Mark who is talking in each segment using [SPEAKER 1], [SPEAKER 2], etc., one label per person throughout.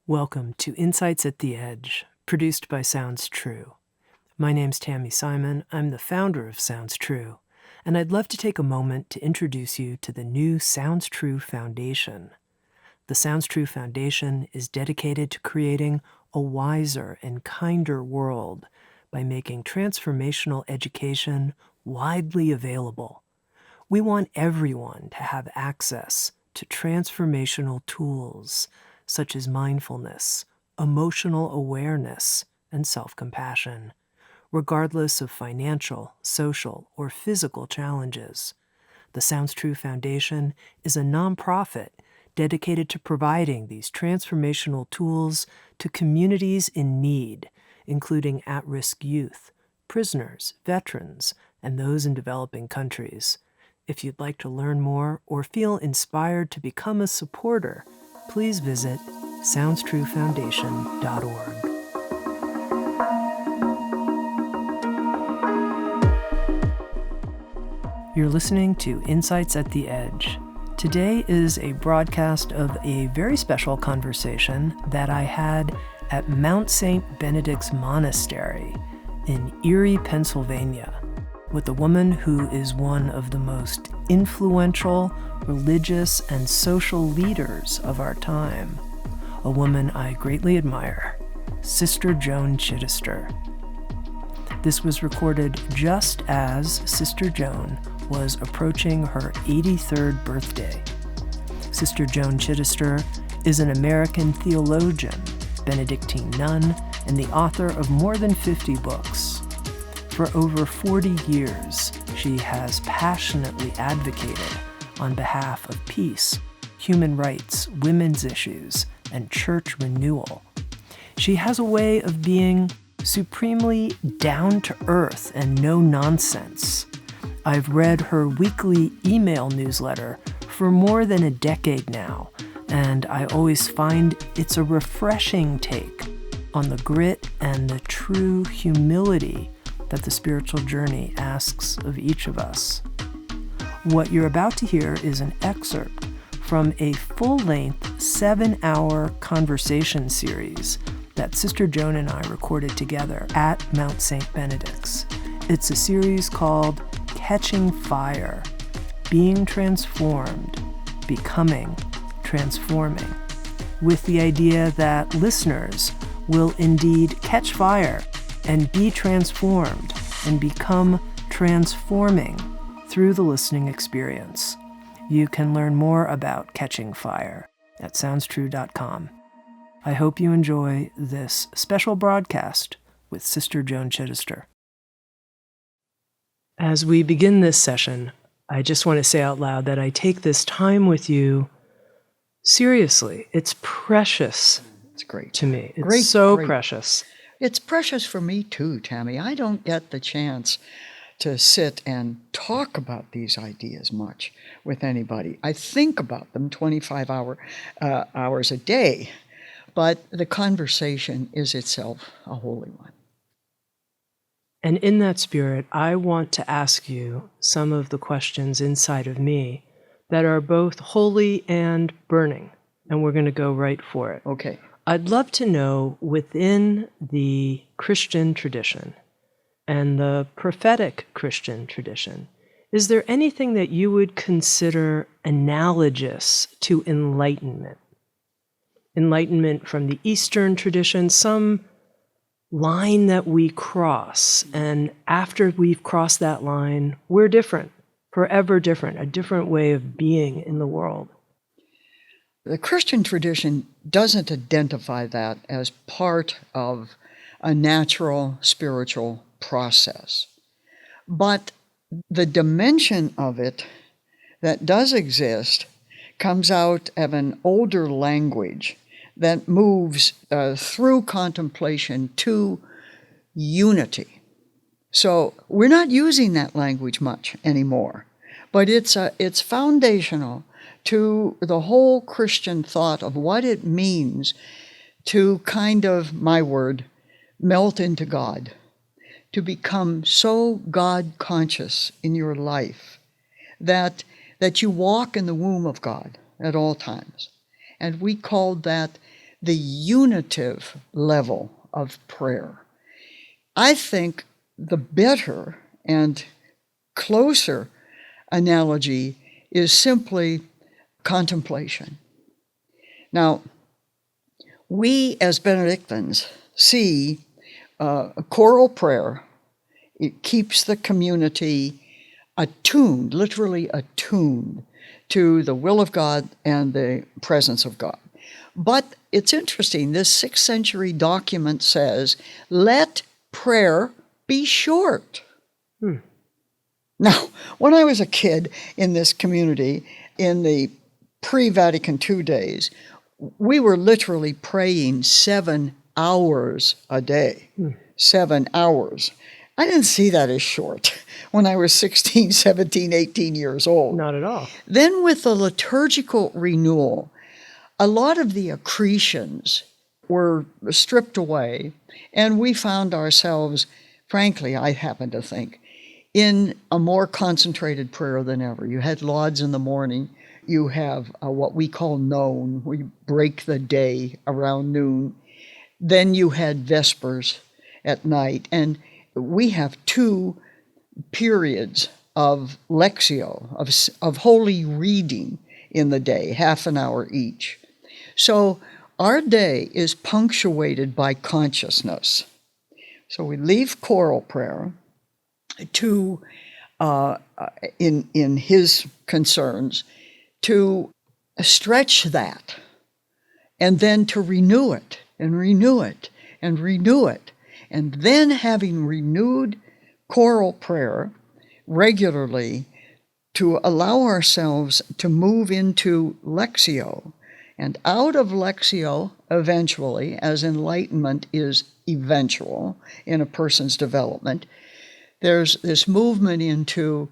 [SPEAKER 1] Welcome to Insights at the Edge, produced by Sounds True. My name's Tami Simon. I'm the founder of Sounds True, and I'd love to take a moment to introduce you to the new Sounds True Foundation. The Sounds True Foundation is dedicated to creating a wiser and kinder world by making transformational education widely available. We want everyone to have access to transformational tools such as mindfulness, emotional awareness, and self-compassion, regardless of financial, social, or physical challenges. The Sounds True Foundation is a nonprofit dedicated to providing these transformational tools to communities in need, including at-risk youth, prisoners, veterans, and those in developing countries. If you'd like to learn more or feel inspired to become a supporter, please visit SoundsTrueFoundation.org. You're listening to Insights at the Edge. Today is a broadcast of a very special conversation that I had at Mount St. Benedict's Monastery in Erie, Pennsylvania, with a woman who is one of the most influential religious and social leaders of our time, a woman I greatly admire, Sister Joan Chittister. This was recorded just as Sister Joan was approaching her 83rd birthday. Sister Joan Chittister is an American theologian, Benedictine nun, and the author of more than 50 books. For over 40 years, she has passionately advocated on behalf of peace, human rights, women's issues, and church renewal. She has a way of being supremely down-to-earth and no-nonsense. I've read her weekly email newsletter for more than a decade now, and I always find it's a refreshing take on the grit and the true humility that the spiritual journey asks of each of us. What you're about to hear is an excerpt from a full-length 7-hour conversation series that Sister Joan and I recorded together at Mount St. Benedict's. It's a series called Catching Fire, Being Transformed, Becoming, Transforming, with the idea that listeners will indeed catch fire and be transformed and become transforming through the listening experience. You can learn more about Catching Fire at SoundsTrue.com. I hope you enjoy this special broadcast with Sister Joan Chittister. As we begin this session, I just want to say out loud that I take this time with you seriously. It's precious.
[SPEAKER 2] It's great
[SPEAKER 1] to me. It's
[SPEAKER 2] great,
[SPEAKER 1] so
[SPEAKER 2] great.
[SPEAKER 1] Precious.
[SPEAKER 2] It's precious for me too, Tami. I don't get the chance to sit and talk about these ideas much with anybody. I think about them 25 hours a day, but the conversation is itself a holy one.
[SPEAKER 1] And in that spirit, I want to ask you some of the questions inside of me that are both holy and burning, and we're going to go right for it.
[SPEAKER 2] Okay.
[SPEAKER 1] I'd love to know, within the Christian tradition and the prophetic Christian tradition, is there anything that you would consider analogous to enlightenment? Enlightenment from the Eastern tradition, some line that we cross, and after we've crossed that line, we're different, forever different, a different way of being in the world.
[SPEAKER 2] The Christian tradition doesn't identify that as part of a natural spiritual process. But the dimension of it that does exist comes out of an older language that moves through contemplation to unity. So we're not using that language much anymore, but it's foundational to the whole Christian thought of what it means to kind of, my word, melt into God, to become so God-conscious in your life that you walk in the womb of God at all times. And we called that the unitive level of prayer. I think the better and closer analogy is simply contemplation. Now, we as Benedictines see choral prayer. It keeps the community attuned, literally attuned, to the will of God and the presence of God. But it's interesting, this 6th century document says, let prayer be short. Now, when I was a kid in this community, in the pre-Vatican II days, we were literally praying 7 hours a day. 7 hours. I didn't see that as short when I was 16, 17, 18 years old.
[SPEAKER 1] Not at all.
[SPEAKER 2] Then with the liturgical renewal, a lot of the accretions were stripped away, and we found ourselves, frankly, I happen to think, in a more concentrated prayer than ever. You had lauds in the morning. You have what we call known. We break the day around noon. Then you had vespers at night. And we have 2 periods of lectio, of holy reading in the day, half an hour each. So our day is punctuated by consciousness. So we leave choral prayer to, in his concerns, to stretch that, and then to renew it, and renew it, and renew it. And then, having renewed choral prayer regularly, to allow ourselves to move into lectio, and out of lectio, eventually, as enlightenment is eventual in a person's development, there's this movement into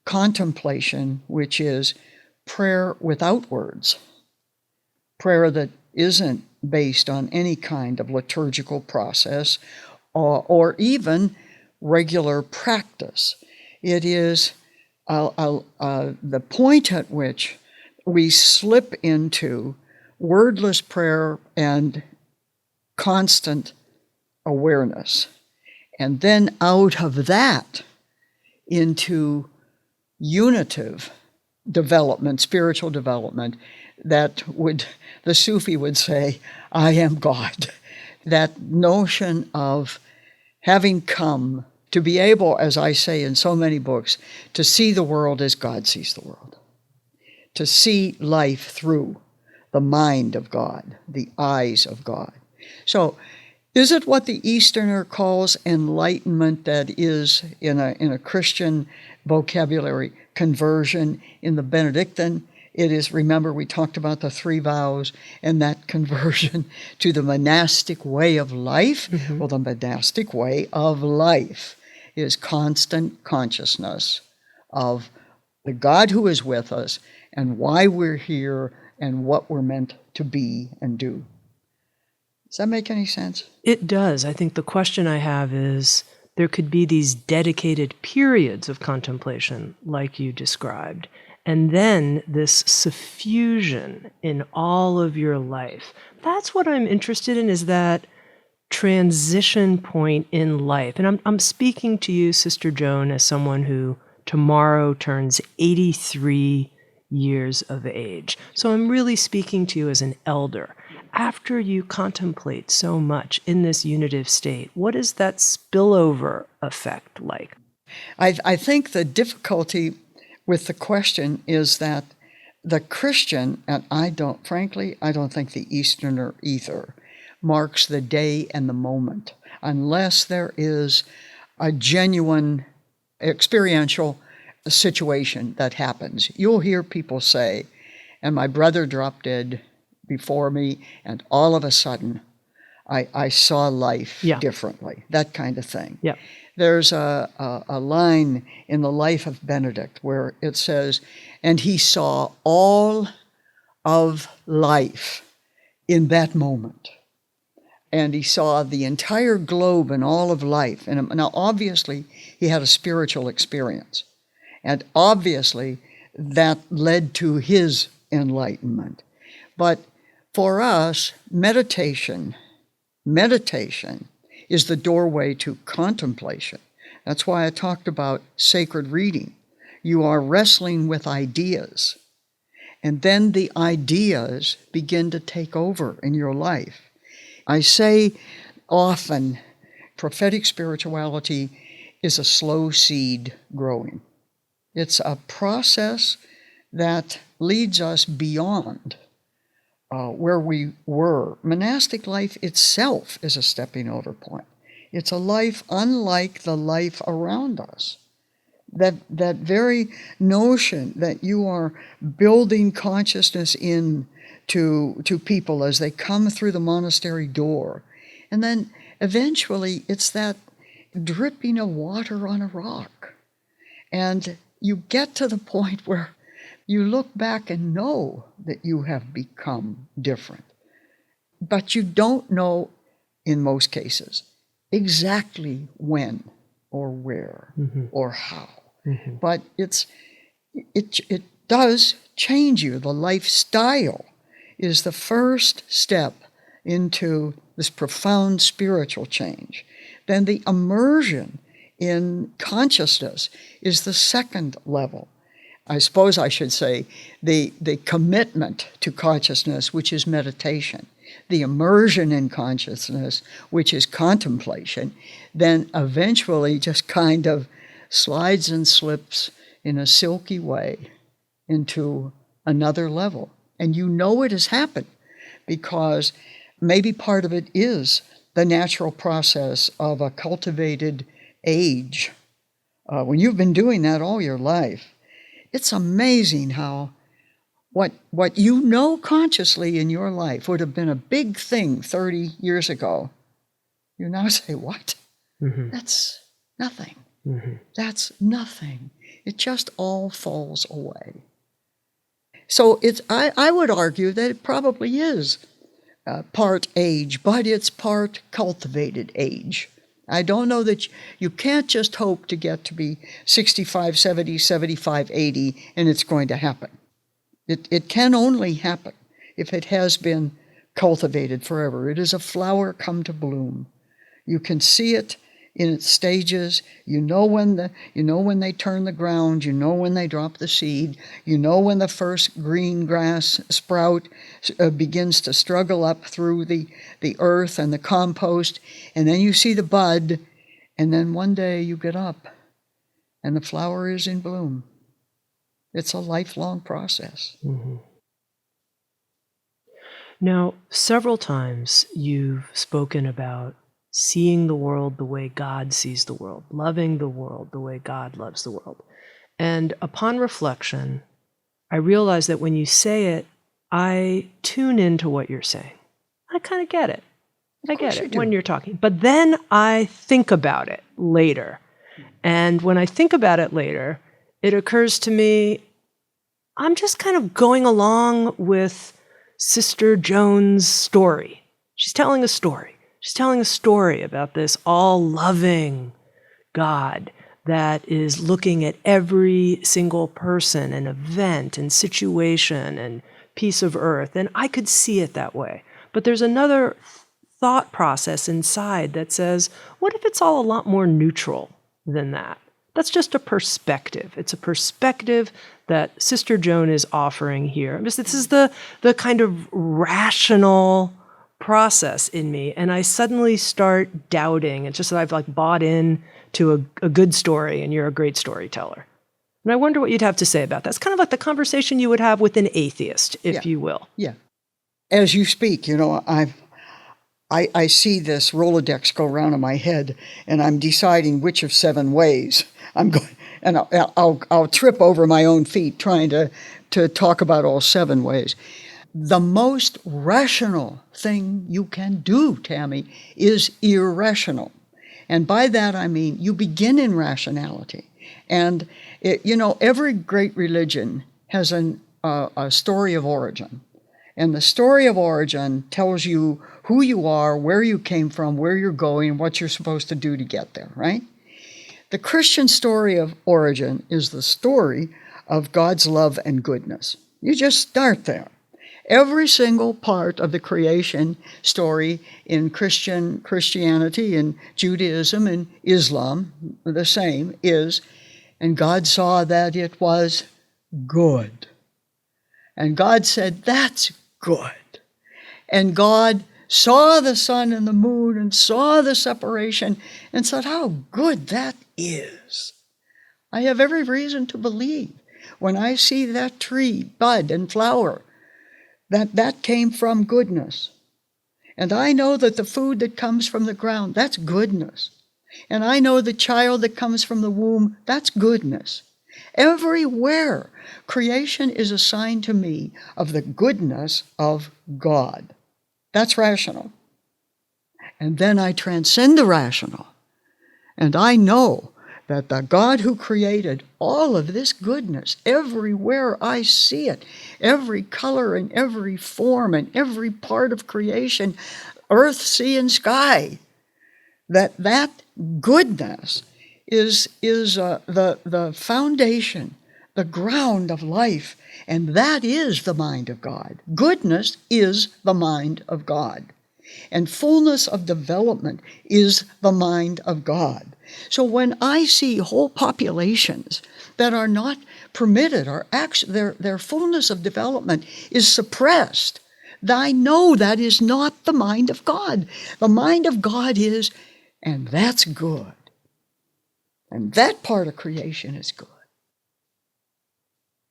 [SPEAKER 2] contemplation, which is prayer without words, prayer that isn't based on any kind of liturgical process or even regular practice. It is the point at which we slip into wordless prayer and constant awareness. And then out of that into unitive development, spiritual development, that the Sufi would say, I am God. That notion of having come to be able, as I say in so many books, to see the world as God sees the world. To see life through the mind of God, the eyes of God. So, is it what the Easterner calls enlightenment that is, in a Christian vocabulary, conversion? In the Benedictine, it is, remember we talked about the 3 vows and that conversion to the monastic way of life? Mm-hmm. Well, the monastic way of life is constant consciousness of the God who is with us and why we're here and what we're meant to be and do. Does that make any sense?
[SPEAKER 1] It does. I think the question I have is, there could be these dedicated periods of contemplation, like you described, and then this suffusion in all of your life. That's what I'm interested in, is that transition point in life. And I'm speaking to you, Sister Joan, as someone who tomorrow turns 83 years of age. So I'm really speaking to you as an elder. After you contemplate so much in this unitive state, what is that spillover effect like?
[SPEAKER 2] I think the difficulty with the question is that the Christian, and I don't think the Easterner either, marks the day and the moment, unless there is a genuine experiential situation that happens. You'll hear people say, and my brother dropped dead before me, and all of a sudden, I saw life differently, that kind of thing.
[SPEAKER 1] Yeah.
[SPEAKER 2] There's a line in the life of Benedict where it says, and he saw all of life in that moment. And he saw the entire globe and all of life. And now, obviously, he had a spiritual experience. And obviously, that led to his enlightenment. But For us, meditation is the doorway to contemplation. That's why I talked about sacred reading. You are wrestling with ideas, and then the ideas begin to take over in your life. I say often, prophetic spirituality is a slow seed growing. It's a process that leads us beyond where we were. Monastic life itself is a stepping over point. It's a life unlike the life around us. That very notion that you are building consciousness in to people as they come through the monastery door. And then eventually it's that dripping of water on a rock. And you get to the point where you look back and know that you have become different. But you don't know, in most cases, exactly when or where or how. But it does change you. The lifestyle is the first step into this profound spiritual change. Then the immersion in consciousness is the second level. I suppose I should say the commitment to consciousness, which is meditation, the immersion in consciousness, which is contemplation, then eventually just kind of slides and slips in a silky way into another level. And you know it has happened because maybe part of it is the natural process of a cultivated age. When you've been doing that all your life, it's amazing how what you know consciously in your life would have been a big thing 30 years ago. You now say, what? That's nothing. That's nothing. It just all falls away. So I would argue that it probably is part age, but it's part cultivated age. I don't know that you can't just hope to get to be 65, 70, 75, 80, and it's going to happen. It can only happen if it has been cultivated forever. It is a flower come to bloom. You can see it in its stages. You know when they turn the ground. You know when they drop the seed. You know when the first green grass sprout begins to struggle up through the earth and the compost. And then you see the bud. And then one day you get up and the flower is in bloom. It's a lifelong process.
[SPEAKER 1] Now, several times you've spoken about seeing the world the way God sees the world, loving the world the way God loves the world. And upon reflection, I realize that when you say it, I tune into what you're saying. I kind of get it. I get it when you're talking. But then I think about it later. And when I think about it later, it occurs to me, I'm just kind of going along with Sister Joan's story. She's telling a story. She's telling a story about this all-loving God that is looking at every single person and event and situation and piece of earth. And I could see it that way. But there's another thought process inside that says, what if it's all a lot more neutral than that? That's just a perspective. It's a perspective that Sister Joan is offering here. This is the kind of rational process in me, and I suddenly start doubting. It's just that I've bought in to a good story, and you're a great storyteller. And I wonder what you'd have to say about that. It's kind of like the conversation you would have with an atheist, if you will.
[SPEAKER 2] Yeah. As you speak, I see this Rolodex go around in my head, and I'm deciding which of 7 ways I'm going, and I'll trip over my own feet trying to talk about all 7 ways. The most rational thing you can do, Tami, is irrational. And by that I mean you begin in rationality. And, every great religion has a story of origin. And the story of origin tells you who you are, where you came from, where you're going, what you're supposed to do to get there, right? The Christian story of origin is the story of God's love and goodness. You just start there. Every single part of the creation story in Christianity and Judaism and Islam, the same, is, and God saw that it was good. And God said, that's good. And God saw the sun and the moon and saw the separation and said, how good that is. I have every reason to believe when I see that tree bud and flower that came from goodness. And I know that the food that comes from the ground, that's goodness. And I know the child that comes from the womb, that's goodness. Everywhere, creation is a sign to me of the goodness of God. That's rational. And then I transcend the rational. And I know that the God who created all of this goodness, everywhere I see it, every color and every form and every part of creation, earth, sea, and sky, that goodness is the foundation, the ground of life, and that is the mind of God. Goodness is the mind of God. And fullness of development is the mind of God. So when I see whole populations that are not permitted, or their fullness of development is suppressed, I know that is not the mind of God. The mind of God is, and that's good. And that part of creation is good.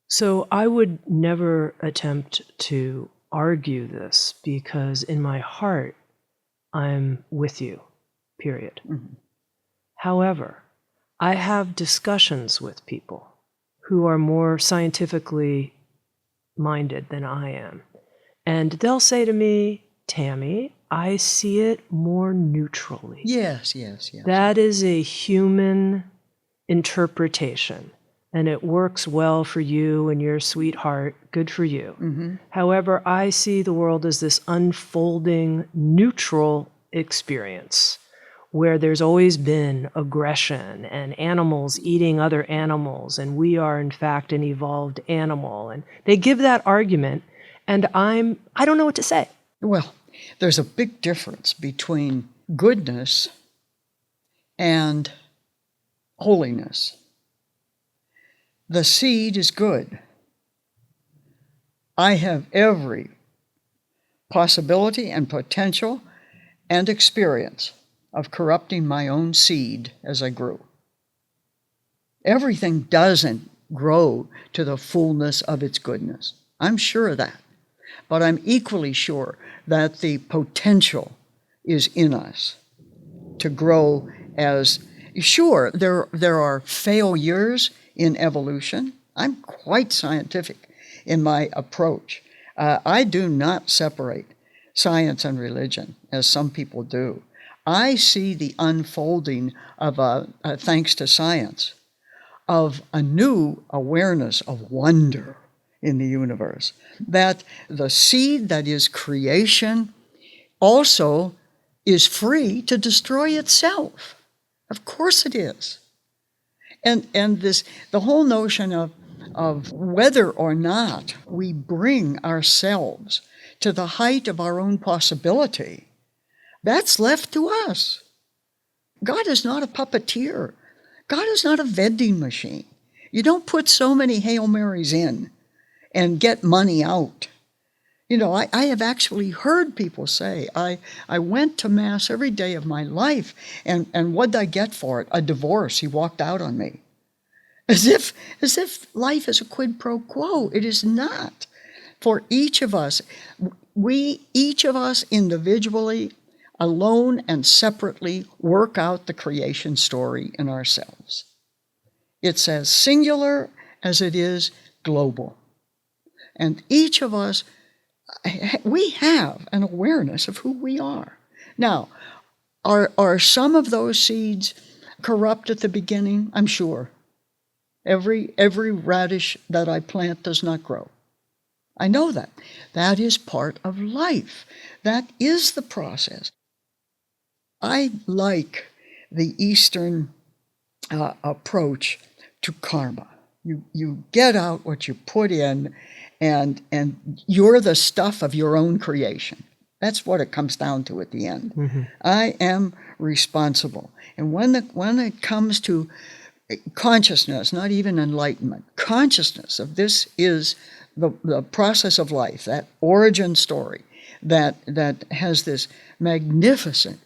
[SPEAKER 1] So I would never attempt to argue this, because in my heart, I'm with you, period.
[SPEAKER 2] Mm-hmm.
[SPEAKER 1] However, I have discussions with people who are more scientifically minded than I am. And they'll say to me, Tami, I see it more neutrally.
[SPEAKER 2] Yes.
[SPEAKER 1] That is a human interpretation, and it works well for you and your sweetheart. Good for you.
[SPEAKER 2] Mm-hmm.
[SPEAKER 1] However, I see the world as this unfolding, neutral experience where there's always been aggression and animals eating other animals, and we are, in fact, an evolved animal. And they give that argument, and I don't know what to say.
[SPEAKER 2] Well, there's a big difference between goodness and holiness. The seed is good. I have every possibility and potential and experience of corrupting my own seed as I grew. Everything doesn't grow to the fullness of its goodness. I'm sure of that. But I'm equally sure that the potential is in us to grow as, sure, there are failures in evolution. I'm quite scientific in my approach. I do not separate science and religion, as some people do. I see the unfolding of, thanks to science, of a new awareness of wonder in the universe. That the seed that is creation also is free to destroy itself. Of course it is. And the whole notion of whether or not we bring ourselves to the height of our own possibility, that's left to us. God is not a puppeteer. God is not a vending machine. You don't put so many Hail Marys in and get money out. You know, I have actually heard people say, I went to Mass every day of my life, and what did I get for it? A divorce. He walked out on me. As if life is a quid pro quo. It is not. For each of us, each of us individually, alone and separately, work out the creation story in ourselves. It's as singular as it is global. And each of us, we have an awareness of who we are. Now, are some of those seeds corrupt at the beginning? I'm sure. Every radish that I plant does not grow. I know that. That is part of life. That is the process. I like the Eastern approach to karma. You get out what you put in, and you're the stuff of your own creation. That's what it comes down to at the end. Mm-hmm. I am responsible. And when it comes to consciousness, not even enlightenment, consciousness of this is the process of life, that origin story that has this magnificent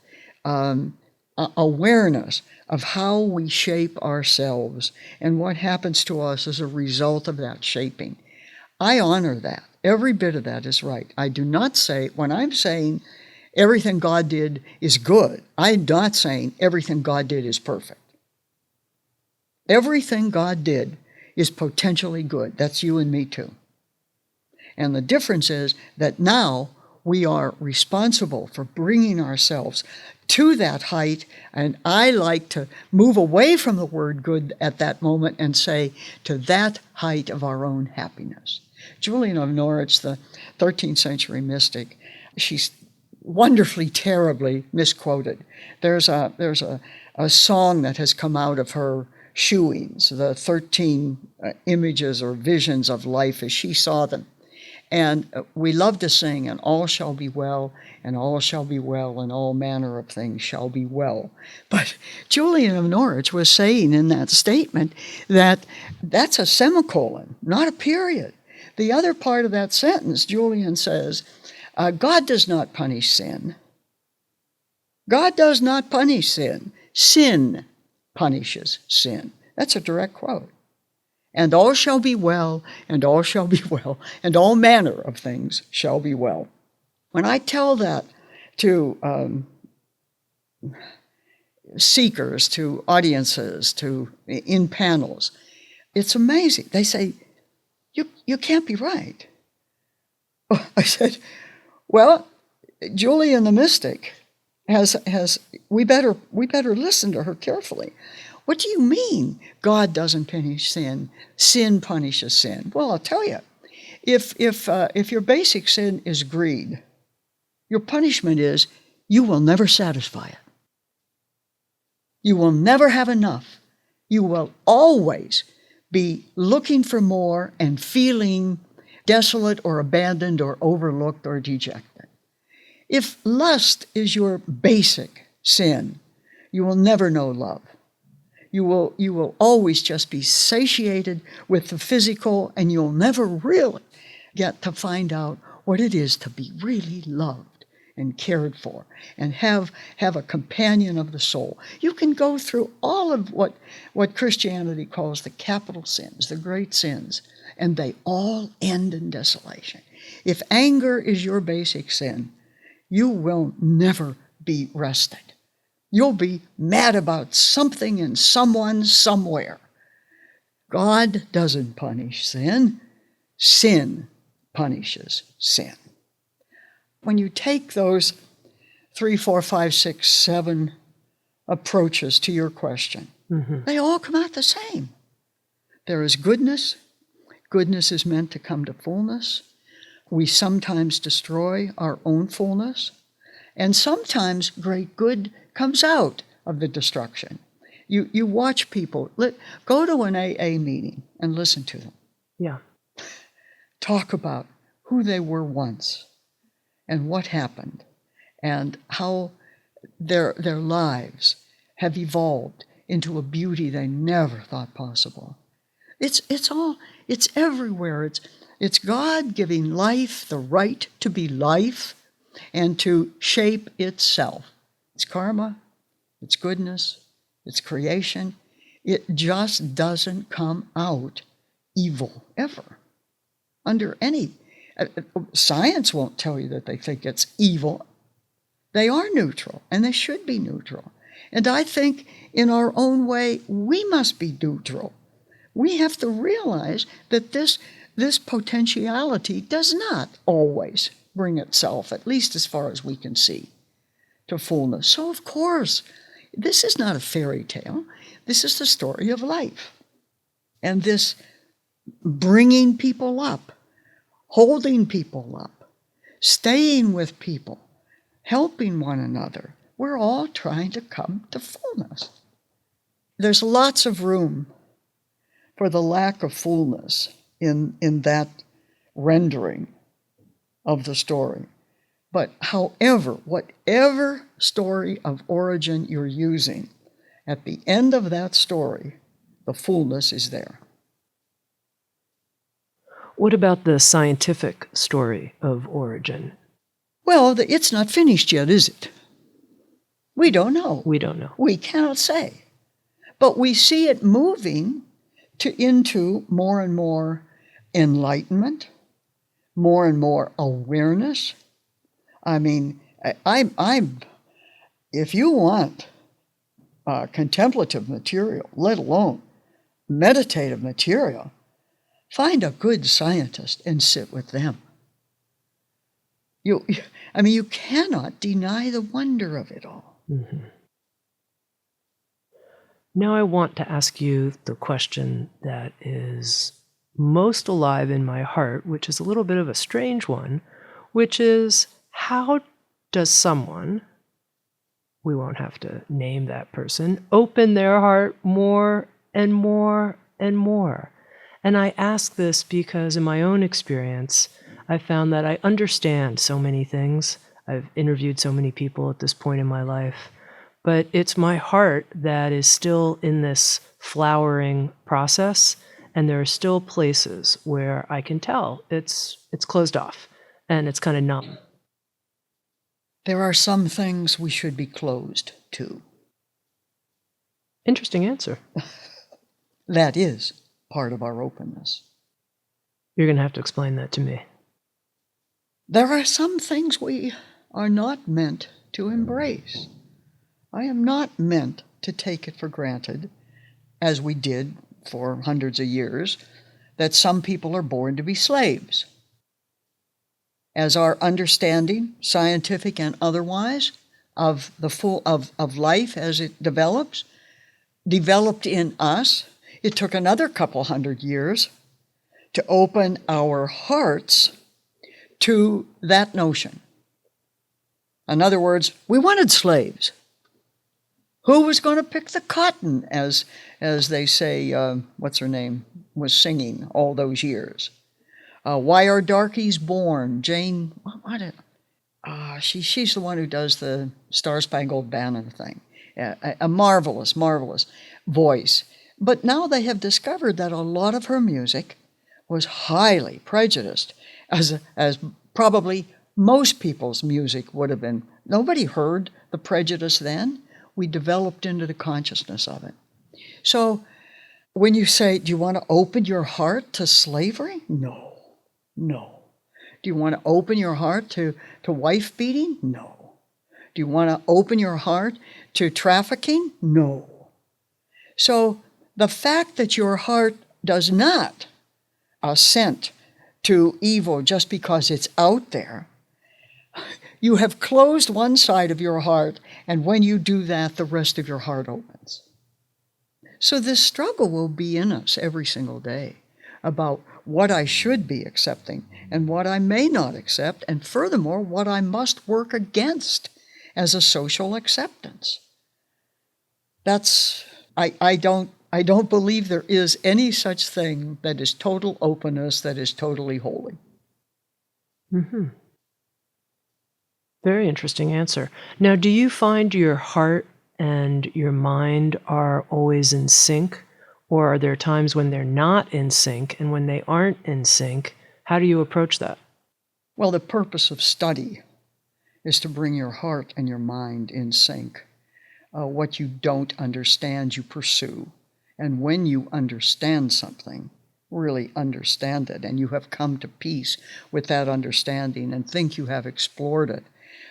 [SPEAKER 2] awareness of how we shape ourselves and what happens to us as a result of that shaping. I honor that. Every bit of that is right. I do not say, when I'm saying everything God did is good, I'm not saying everything God did is perfect. Everything God did is potentially good. That's you and me too. And the difference is that now we are responsible for bringing ourselves to that height, and I like to move away from the word good at that moment and say to that height of our own happiness. Julian of Norwich, the 13th century mystic, she's wonderfully, terribly misquoted. There's a song that has come out of her shewings, the 13 images or visions of life as she saw them. And we love to sing, and all shall be well, and all shall be well, and all manner of things shall be well. But Julian of Norwich was saying in that statement that that's a semicolon, not a period. The other part of that sentence, Julian says, God does not punish sin. God does not punish sin. Sin punishes sin. That's a direct quote. And all shall be well, and all shall be well, and all manner of things shall be well. When I tell that to seekers, to audiences, in panels, it's amazing. They say, you can't be right. I said, well, Julian the mystic we better listen to her carefully. What do you mean God doesn't punish sin? Sin punishes sin. Well, I'll tell you, if your basic sin is greed, your punishment is you will never satisfy it. You will never have enough. You will always be looking for more and feeling desolate or abandoned or overlooked or dejected. If lust is your basic sin, you will never know love. You will always just be satiated with the physical, and you'll never really get to find out what it is to be really loved and cared for and have a companion of the soul. You can go through all of what Christianity calls the capital sins, the great sins, and they all end in desolation. If anger is your basic sin, you will never be rested. You'll be mad about something and someone somewhere. God doesn't punish sin. Sin punishes sin. When you take those 3, 4, 5, 6, 7 approaches to your question, they all come out the same. There is goodness. Goodness is meant to come to fullness. We sometimes destroy our own fullness, and sometimes great good comes out of the destruction. You watch people. Go to an AA meeting and listen to them.
[SPEAKER 1] Yeah.
[SPEAKER 2] Talk about who they were once and what happened and how their lives have evolved into a beauty they never thought possible. It's everywhere. It's God giving life the right to be life and to shape itself. It's karma, it's goodness, it's creation. It just doesn't come out evil ever. Under any, science won't tell you that they think it's evil. They are neutral, and they should be neutral. And I think in our own way, we must be neutral. We have to realize that this potentiality does not always bring itself, at least as far as we can see, to fullness. So, of course, this is not a fairy tale. This is the story of life. And this bringing people up, holding people up, staying with people, helping one another. We're all trying to come to fullness. There's lots of room for the lack of fullness in that rendering of the story. But however, whatever story of origin you're using, at the end of that story, the fullness is there.
[SPEAKER 1] What about the scientific story of origin?
[SPEAKER 2] Well, it's not finished yet, is it? We don't know.
[SPEAKER 1] We don't know.
[SPEAKER 2] We cannot say. But we see it moving into more and more enlightenment, more and more awareness. I mean, I'm if you want contemplative material, let alone meditative material, find a good scientist and sit with them. You cannot deny the wonder of it all.
[SPEAKER 1] Mm-hmm. Now I want to ask you the question that is most alive in my heart, which is a little bit of a strange one, which is, how does someone, we won't have to name that person, open their heart more and more and more? And I ask this because in my own experience, I found that I understand so many things. I've interviewed so many people at this point in my life, but it's my heart that is still in this flowering process, and there are still places where I can tell it's closed off and it's kind of numb.
[SPEAKER 2] There are some things we should be closed to.
[SPEAKER 1] Interesting answer.
[SPEAKER 2] That is part of our openness.
[SPEAKER 1] You're going to have to explain that to me.
[SPEAKER 2] There are some things we are not meant to embrace. I am not meant to take it for granted, as we did for hundreds of years, that some people are born to be slaves. As our understanding, scientific and otherwise, of the full of life as it developed in us, it took another couple hundred years to open our hearts to that notion. In other words, we wanted slaves. Who was going to pick the cotton, as they say, what's her name, was singing all those years? Why are darkies born? Jane, she's the one who does the Star-Spangled Banner thing. A marvelous, marvelous voice. But now they have discovered that a lot of her music was highly prejudiced, as probably most people's music would have been. Nobody heard the prejudice then. We developed into the consciousness of it. So when you say, do you want to open your heart to slavery? No. Do you want to open your heart to wife beating? No. Do you want to open your heart to trafficking? No. So the fact that your heart does not assent to evil just because it's out there, you have closed one side of your heart, and when you do that, the rest of your heart opens. So this struggle will be in us every single day about what I should be accepting and what I may not accept, and furthermore, what I must work against as a social acceptance. I don't believe there is any such thing that is total openness, that is totally holy.
[SPEAKER 1] Mm-hmm. Very interesting answer. Now, do you find your heart and your mind are always in sync, or are there times when they're not in sync? And when they aren't in sync, how do you approach that?
[SPEAKER 2] Well, the purpose of study is to bring your heart and your mind in sync. What you don't understand, you pursue. And when you understand something, really understand it, and you have come to peace with that understanding and think you have explored it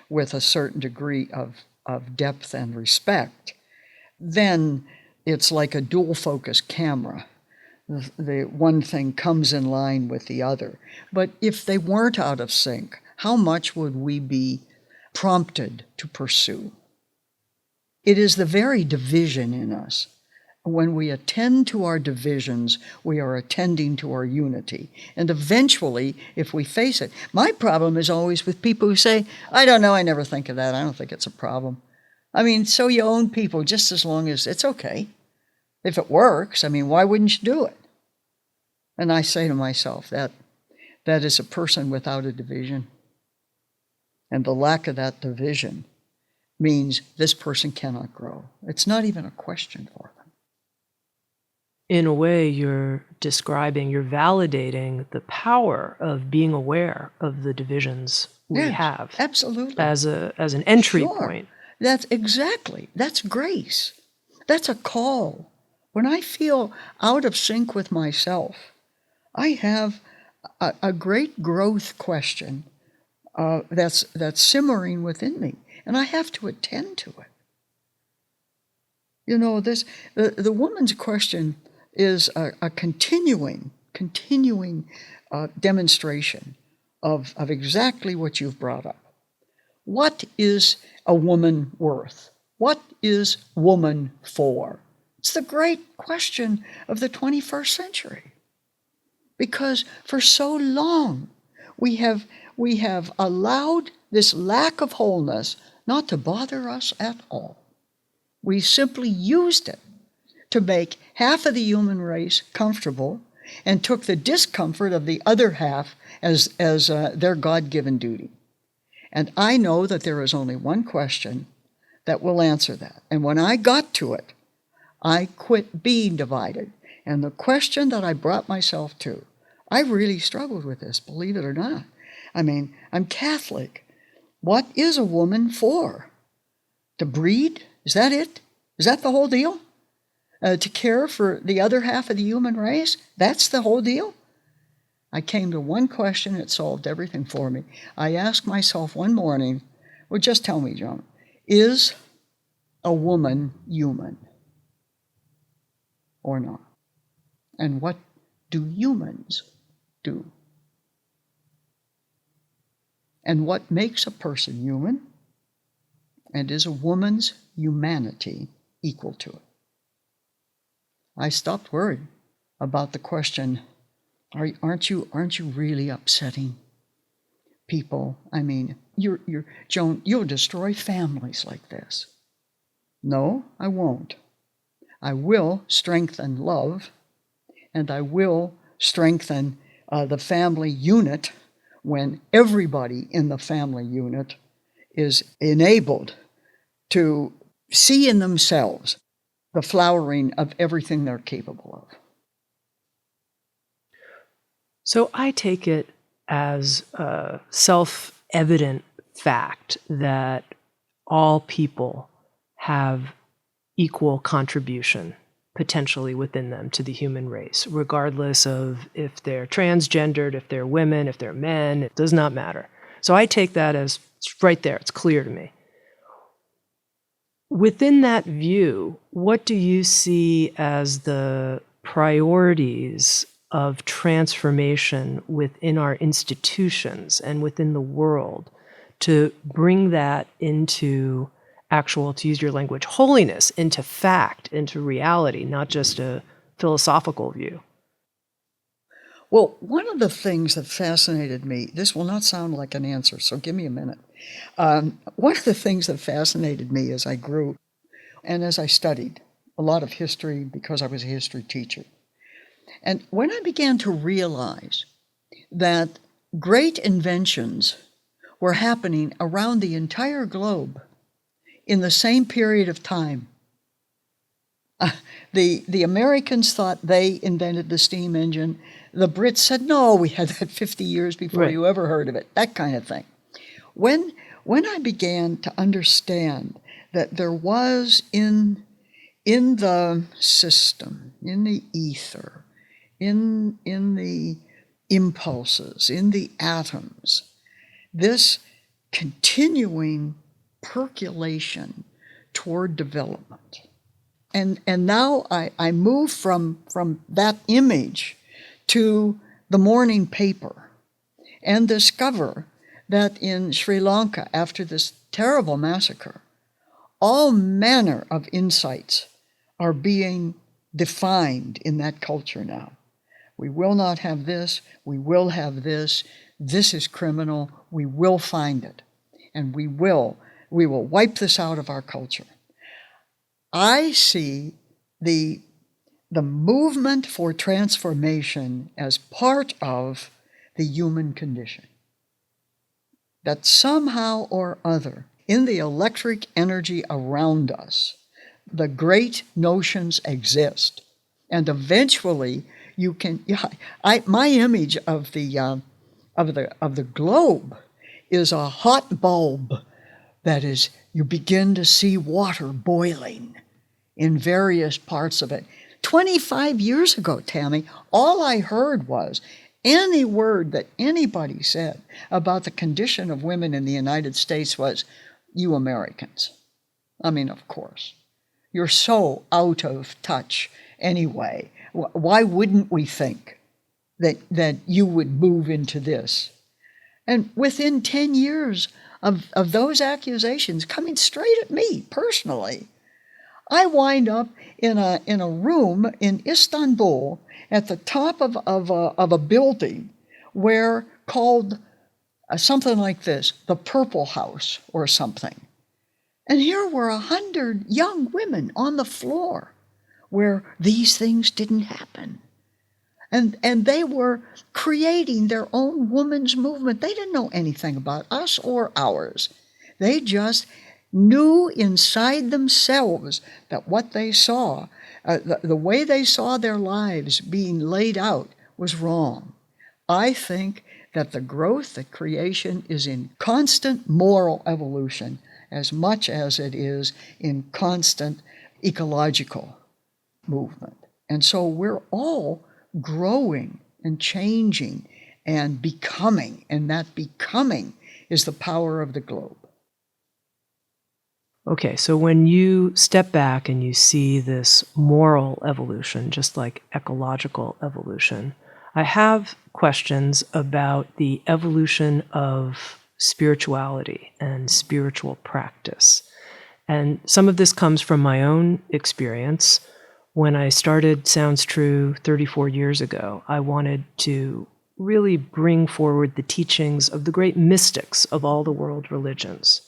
[SPEAKER 2] with a certain degree of depth and respect, then it's like a dual focus camera. The one thing comes in line with the other. But if they weren't out of sync, how much would we be prompted to pursue? It is the very division in us. When we attend to our divisions, we are attending to our unity. And eventually, if we face it, my problem is always with people who say, I don't know, I never think of that, I don't think it's a problem. I mean, so you own people just as long as it's okay. If it works, why wouldn't you do it? And I say to myself, that is a person without a division. And the lack of that division means this person cannot grow. It's not even a question for them.
[SPEAKER 1] In a way, you're validating the power of being aware of the divisions we have.
[SPEAKER 2] Absolutely.
[SPEAKER 1] As an entry point.
[SPEAKER 2] That's grace. That's a call. When I feel out of sync with myself, I have a great growth question that's simmering within me, and I have to attend to it. You know, the woman's question is a continuing demonstration of exactly what you've brought up. What is a woman worth? What is woman for? It's the great question of the 21st century. Because for so long, we have allowed this lack of wholeness not to bother us at all. We simply used it to make half of the human race comfortable and took the discomfort of the other half as their God-given duty. And I know that there is only one question that will answer that. And when I got to it, I quit being divided. And the question that I brought myself to, I really struggled with this, believe it or not. I mean, I'm Catholic. What is a woman for? To breed? Is that it? Is that the whole deal? To care for the other half of the human race? That's the whole deal? I came to one question, it solved everything for me. I asked myself one morning, well, just tell me, Joan, is a woman human or not? And what do humans do? And what makes a person human? And is a woman's humanity equal to it? I stopped worrying about the question, aren't you really upsetting people? I mean, Joan, you'll destroy families like this. No, I won't. I will strengthen love, and I will strengthen the family unit when everybody in the family unit is enabled to see in themselves the flowering of everything they're capable of.
[SPEAKER 1] So I take it as a self-evident fact that all people have equal contribution potentially within them to the human race, regardless of if they're transgendered, if they're women, if they're men, it does not matter. So I take that as right there, it's clear to me. Within that view, what do you see as the priorities of transformation within our institutions and within the world to bring that into actual, to use your language, holiness, into fact, into reality, not just a philosophical view?
[SPEAKER 2] Well, one of the things that fascinated me, this will not sound like an answer, so give me a minute. One of the things that fascinated me as I grew and as I studied a lot of history because I was a history teacher. And when I began to realize that great inventions were happening around the entire globe in the same period of time. The Americans thought they invented the steam engine. The Brits said, no, we had that 50 years before you ever heard of it, that kind of thing. When I began to understand that there was in the system, in the ether, in the impulses, in the atoms, this continuing percolation toward development. And now I move from that image to the morning paper and discover that in Sri Lanka, after this terrible massacre, all manner of insights are being defined in that culture now. We will not have this, we will have this is criminal, we will find it, and we will wipe this out of our culture. I see the movement for transformation as part of the human condition. That somehow or other, in the electric energy around us, the great notions exist. And eventually you can, my image of the globe is a hot bulb that is, you begin to see water boiling in various parts of it. 25 years ago, Tami, all I heard was any word that anybody said about the condition of women in the United States was, you Americans. I mean, of course. You're so out of touch anyway. Why wouldn't we think that you would move into this? And within 10 years of those accusations coming straight at me personally, I wind up in a room in Istanbul at the top of a building where called something like this, the Purple House or something. And here were 100 young women on the floor where these things didn't happen. And they were creating their own women's movement. They didn't know anything about us or ours. They just knew inside themselves that what they saw, the way they saw their lives being laid out was wrong. I think that the growth, the creation is in constant moral evolution as much as it is in constant ecological movement. And so we're all growing and changing and becoming, and that becoming is the power of the globe.
[SPEAKER 1] Okay, so when you step back and you see this moral evolution, just like ecological evolution, I have questions about the evolution of spirituality and spiritual practice. And some of this comes from my own experience. When I started Sounds True 34 years ago, I wanted to really bring forward the teachings of the great mystics of all the world religions.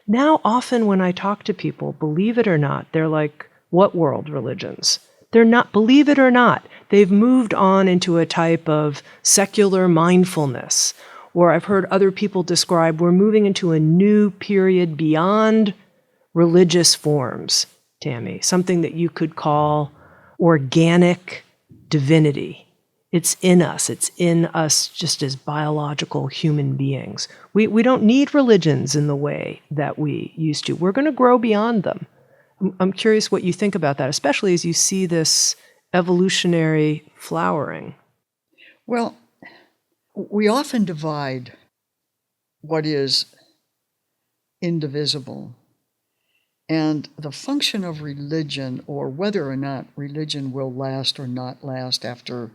[SPEAKER 1] Now, often when I talk to people, believe it or not, they're like, what world religions? They're not, believe it or not, they've moved on into a type of secular mindfulness. Or I've heard other people describe, we're moving into a new period beyond religious forms, Tami, something that you could call organic divinity. It's in us just as biological human beings. We don't need religions in the way that we used to. We're going to grow beyond them. I'm curious what you think about that, especially as you see this evolutionary flowering.
[SPEAKER 2] Well, we often divide what is indivisible and the function of religion, or whether or not religion will last or not last after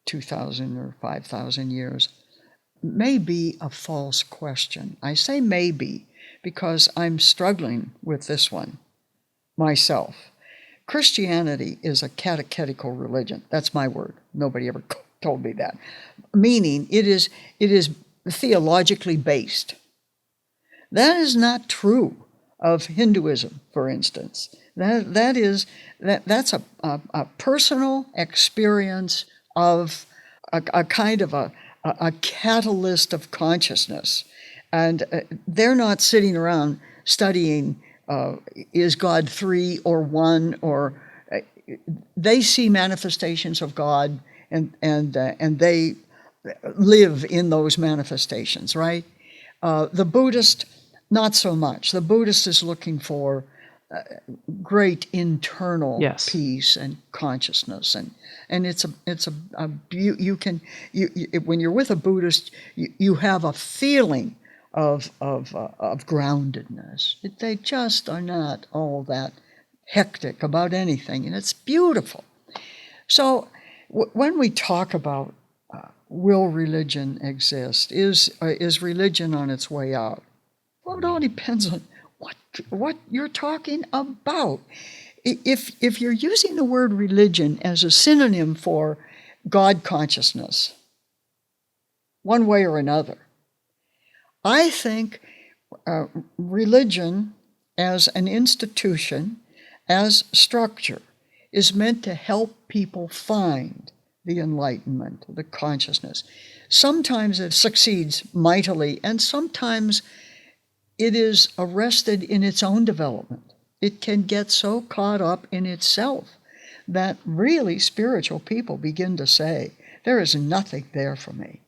[SPEAKER 2] 2,000 or 5,000 years, may be a false question. I say maybe because I'm struggling with this one myself. Christianity is a catechetical religion. That's my word. Nobody ever told me that. Meaning it is theologically based. That is not true of Hinduism, for instance. That's a personal experience of a kind of a catalyst of consciousness. And they're not sitting around studying, is God three or one, or they see manifestations of God and they live in those manifestations, right? The Buddhist, not so much. The Buddhist is looking for great internal peace and consciousness, and it's a you can when you're with a Buddhist, you have a feeling of groundedness. They just are not all that hectic about anything, and it's beautiful. So when we talk about will religion exist, is religion on its way out? Well, it all depends on what you're talking about. If you're using the word religion as a synonym for God consciousness, one way or another, I think religion as an institution, as structure, is meant to help people find the enlightenment, the consciousness. Sometimes it succeeds mightily, and sometimes it is arrested in its own development. It can get so caught up in itself that really spiritual people begin to say, there is nothing there for me.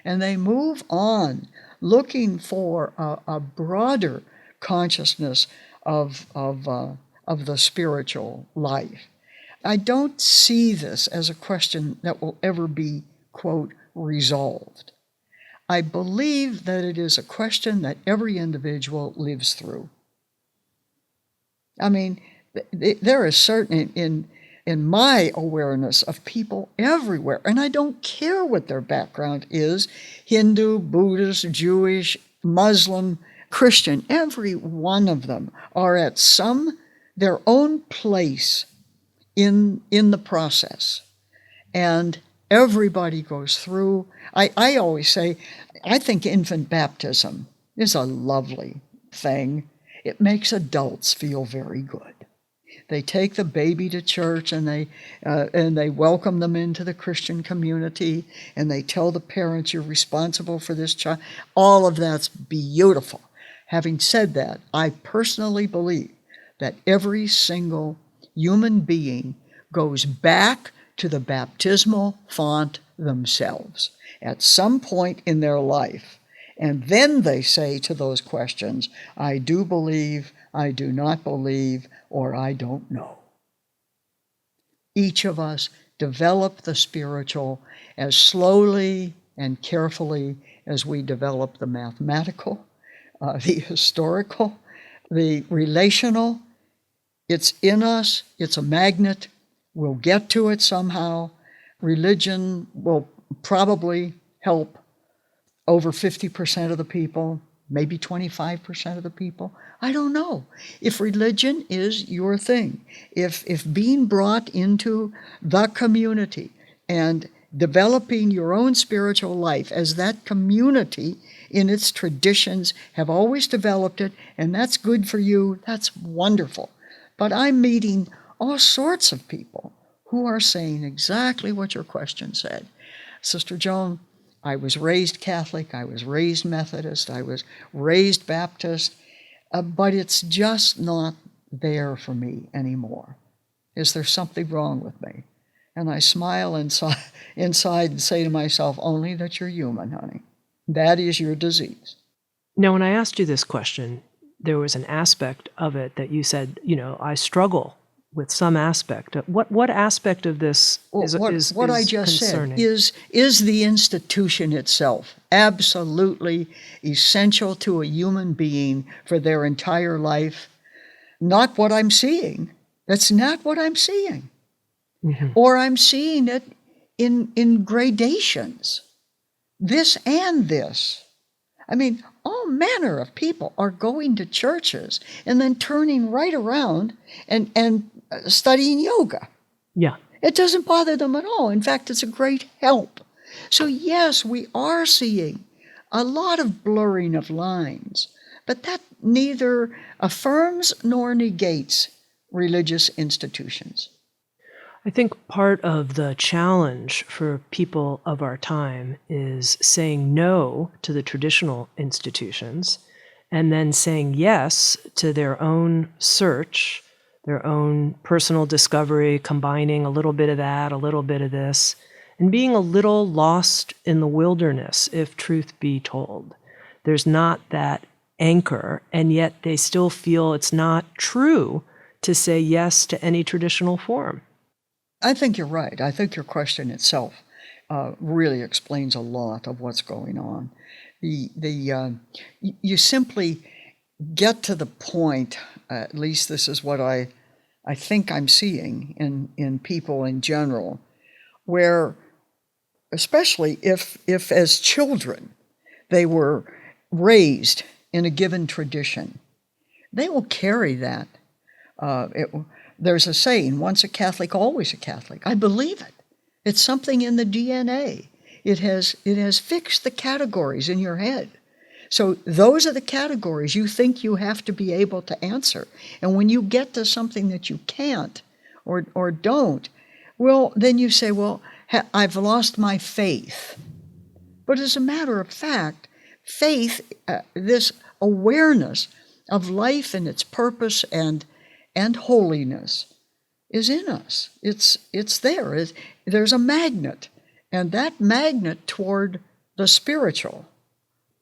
[SPEAKER 2] And they move on looking for a broader consciousness of the spiritual life. I don't see this as a question that will ever be, quote, resolved. I believe that it is a question that every individual lives through. I mean, there is certain in my awareness of people everywhere, and I don't care what their background is, Hindu, Buddhist, Jewish, Muslim, Christian, every one of them are at their own place in the process. And everybody goes through. I always say, I think infant baptism is a lovely thing. It makes adults feel very good. They take the baby to church and they welcome them into the Christian community, and they tell the parents, you're responsible for this child. All of that's beautiful. Having said that, I personally believe that every single human being goes back to the baptismal font themselves at some point in their life. And then they say to those questions, I do believe, I do not believe, or I don't know. Each of us develop the spiritual as slowly and carefully as we develop the mathematical, the historical, the relational. It's in us, it's a magnet, we'll get to it somehow. Religion will probably help over 50% of the people, maybe 25% of the people. I don't know. If religion is your thing, if being brought into the community and developing your own spiritual life as that community in its traditions have always developed it, and that's good for you, that's wonderful. But I'm meeting all sorts of people who are saying exactly what your question said. Sister Joan, I was raised Catholic, I was raised Methodist, I was raised Baptist, but it's just not there for me anymore. Is there something wrong with me? And I smile inside and say to myself, only that you're human, honey. That is your disease.
[SPEAKER 1] Now, when I asked you this question, there was an aspect of it that you said, I struggle with some aspect. What aspect of this is
[SPEAKER 2] what I just
[SPEAKER 1] concerning?
[SPEAKER 2] Said is the institution itself absolutely essential to a human being for their entire life? Not what I'm seeing. That's not what I'm seeing. Mm-hmm. Or I'm seeing it in gradations. This and this. I mean, all manner of people are going to churches and then turning right around and studying yoga.
[SPEAKER 1] Yeah.
[SPEAKER 2] It doesn't bother them at all. In fact, it's a great help. So yes, we are seeing a lot of blurring of lines, but that neither affirms nor negates religious institutions.
[SPEAKER 1] I think part of the challenge for people of our time is saying no to the traditional institutions and then saying yes to their own search, their own personal discovery, combining a little bit of that, a little bit of this, and being a little lost in the wilderness, if truth be told. There's not that anchor, and yet they still feel it's not true to say yes to any traditional form.
[SPEAKER 2] I think you're right. I think your question itself really explains a lot of what's going on. You simply get to the point, at least this is what I think I'm seeing in people in general, where especially if as children they were raised in a given tradition, they will carry that. There's a saying, once a Catholic, always a Catholic. I believe it. It's something in the DNA. It has fixed the categories in your head. So those are the categories you think you have to be able to answer. And when you get to something that you can't or don't, well, then you say, well, I've lost my faith. But as a matter of fact, faith, this awareness of life and its purpose and holiness, is in us. It's there. There's a magnet, and that magnet toward the spiritual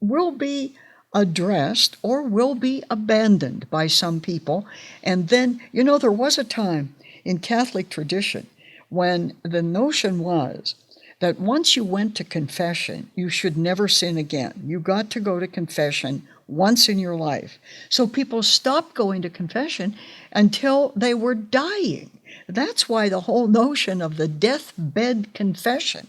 [SPEAKER 2] will be addressed or will be abandoned by some people. And then, there was a time in Catholic tradition when the notion was that once you went to confession, you should never sin again. You got to go to confession once in your life. So people stopped going to confession until they were dying. That's why the whole notion of the deathbed confession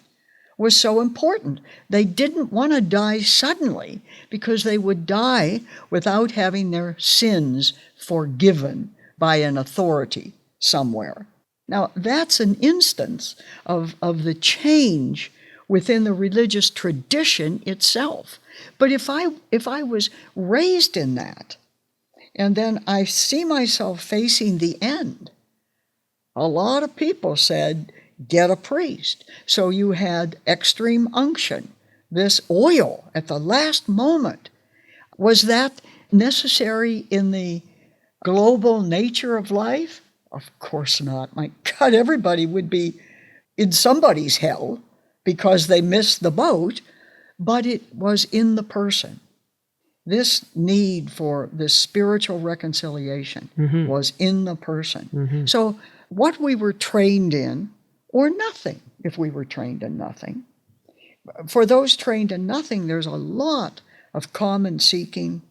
[SPEAKER 2] was so important. They didn't want to die suddenly because they would die without having their sins forgiven by an authority somewhere. Now, that's an instance of the change within the religious tradition itself. But if I was raised in that, and then I see myself facing the end, a lot of people said, get a priest. So you had extreme unction, this oil at the last moment. Was that necessary in the global nature of life? Of course not. My God, everybody would be in somebody's hell because they missed the boat, but it was in the person. This need for this spiritual reconciliation was in the person. So what we were trained in, or nothing, if we were trained in nothing. For those trained in nothing, there's a lot of common seeking,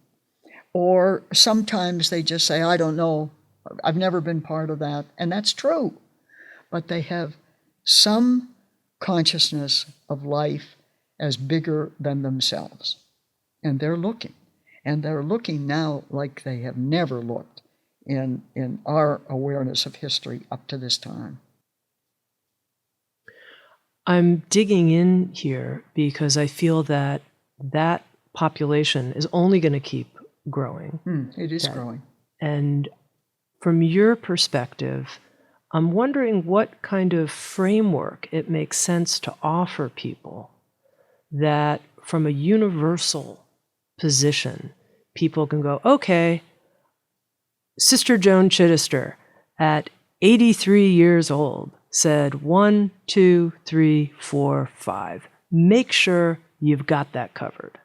[SPEAKER 2] or sometimes they just say, I don't know, I've never been part of that, and that's true. But they have some consciousness of life as bigger than themselves, and they're looking. And they're looking now like they have never looked in our awareness of history up to this time.
[SPEAKER 1] I'm digging in here because I feel that population is only going to keep growing.
[SPEAKER 2] It is growing.
[SPEAKER 1] And from your perspective, I'm wondering what kind of framework it makes sense to offer people that from a universal position, people can go, okay, Sister Joan Chittister at 83 years old said 1, 2, 3, 4, 5. Make sure you've got that covered.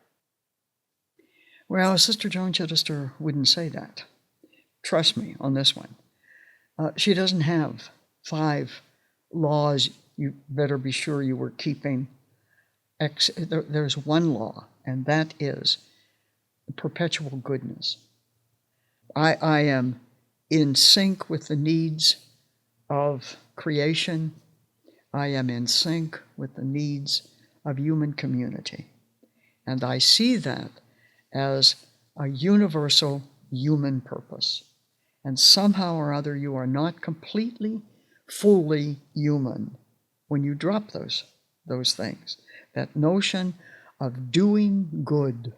[SPEAKER 2] Well, Sister Joan Chittister wouldn't say that. Trust me on this one. She doesn't have 5 laws you better be sure you were keeping. There's one law, and that is perpetual goodness. I am in sync with the needs of creation. I am in sync with the needs of human community. And I see that as a universal human purpose. And somehow or other, you are not completely, fully human when you drop those things. That notion of doing good,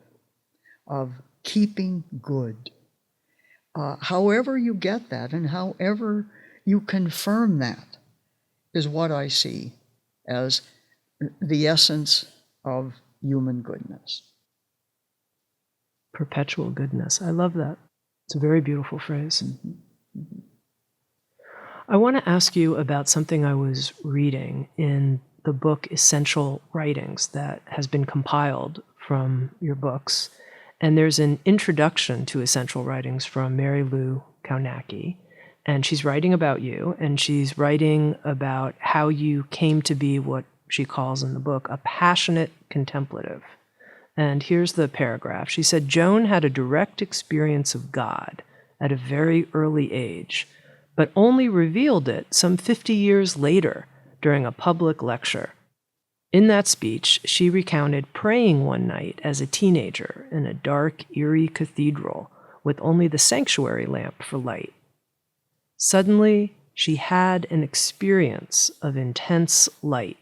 [SPEAKER 2] of keeping good. However you get that and however you confirm that is what I see as the essence of human goodness.
[SPEAKER 1] Perpetual goodness. I love that. It's a very beautiful phrase. I want to ask you about something I was reading in the book Essential Writings that has been compiled from your books. And there's an introduction to Essential Writings from Mary Lou Kaunacki. And she's writing about you, and she's writing about how you came to be what she calls in the book a passionate contemplative. And here's the paragraph. She said, Joan had a direct experience of God at a very early age, but only revealed it some 50 years later during a public lecture. In that speech, she recounted praying one night as a teenager in a dark, eerie cathedral with only the sanctuary lamp for light. Suddenly, she had an experience of intense light.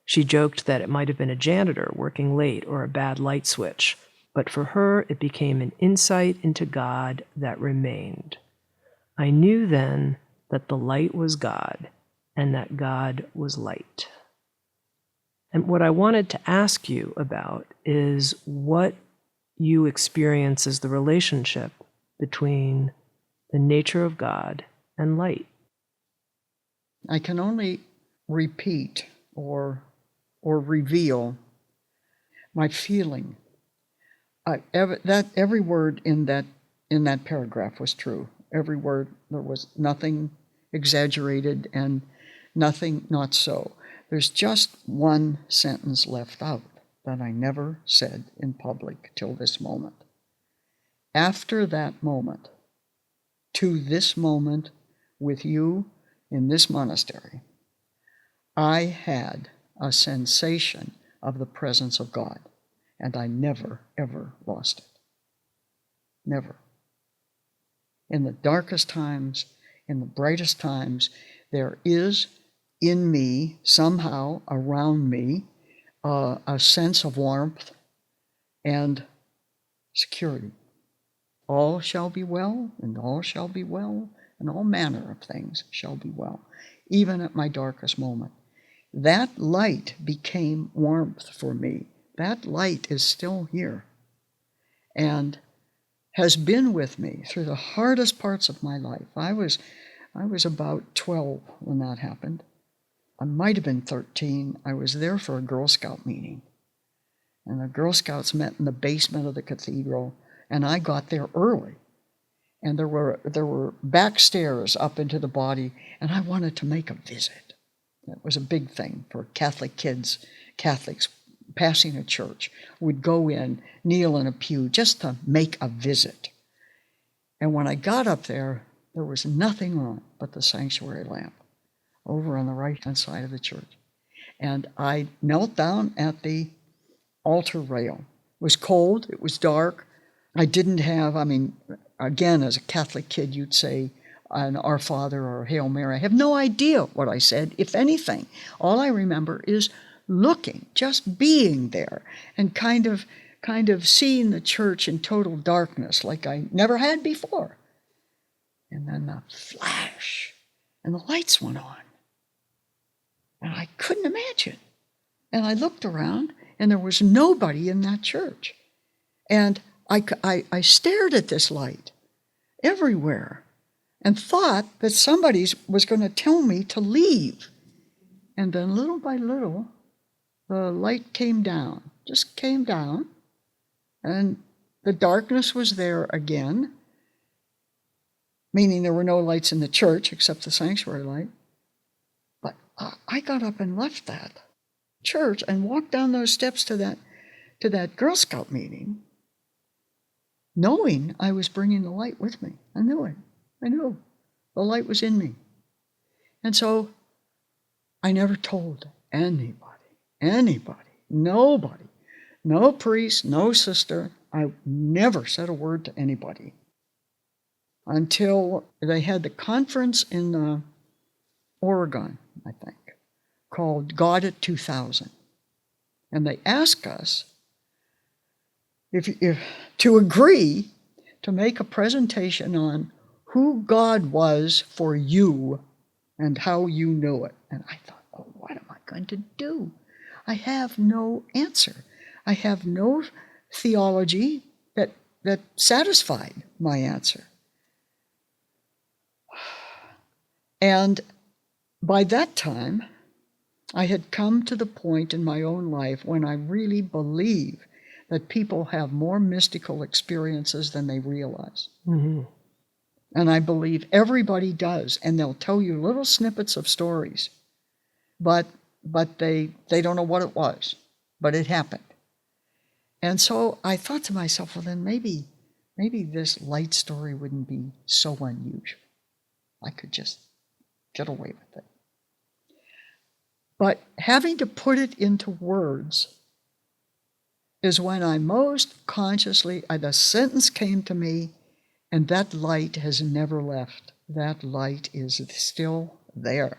[SPEAKER 1] She joked that it might have been a janitor working late or a bad light switch, but for her it became an insight into God that remained. I knew then that the light was God and that God was light. And what I wanted to ask you about is what you experience as the relationship between the nature of God and light.
[SPEAKER 2] I can only repeat or reveal my feeling. Every word in that paragraph was true. Every word, there was nothing exaggerated and nothing not so. There's just one sentence left out that I never said in public till this moment. After that moment, to this moment with you in this monastery, I had a sensation of the presence of God, and I never, ever lost it. Never. In the darkest times, in the brightest times, there is in me, somehow around me, a sense of warmth and security. All shall be well, and all shall be well, and all manner of things shall be well, even at my darkest moment. That light became warmth for me. That light is still here and has been with me through the hardest parts of my life. I was about 12 when that happened. I might have been 13. I was there for a Girl Scout meeting. And the Girl Scouts met in the basement of the cathedral, and I got there early. And there were back stairs up into the body, and I wanted to make a visit. That was a big thing for Catholic kids, Catholics passing a church, would go in, kneel in a pew just to make a visit. And when I got up there, there was nothing on but the sanctuary lamp over on the right-hand side of the church. And I knelt down at the altar rail. It was cold, it was dark. I didn't have, again, as a Catholic kid, you'd say an Our Father or a Hail Mary. I have no idea what I said, if anything. All I remember is looking, just being there, and kind of seeing the church in total darkness like I never had before. And then the flash, and the lights went on. And I couldn't imagine. And I looked around, and there was nobody in that church. And I stared at this light everywhere and thought that somebody was going to tell me to leave. And then little by little, the light came down, just came down, and the darkness was there again, meaning there were no lights in the church except the sanctuary light. But I got up and left that church and walked down those steps to that Girl Scout meeting, knowing I was bringing the light with me. I knew it. I knew the light was in me. And so I never told anybody, nobody, no priest, no sister. I never said a word to anybody until they had the conference in Oregon, I think, called God at 2000. And they asked us if to agree to make a presentation on who God was for you and how you knew it. And I thought, oh, what am I going to do? I have no answer. I have no theology that satisfied my answer. And by that time, I had come to the point in my own life when I really believe that people have more mystical experiences than they realize.
[SPEAKER 1] Mm-hmm.
[SPEAKER 2] And I believe everybody does, and they'll tell you little snippets of stories, but they don't know what it was, but it happened. And so I thought to myself, well, then maybe this light story wouldn't be so unusual. I could just get away with it. But having to put it into words is when I most consciously, the sentence came to me, and that light has never left. That light is still there.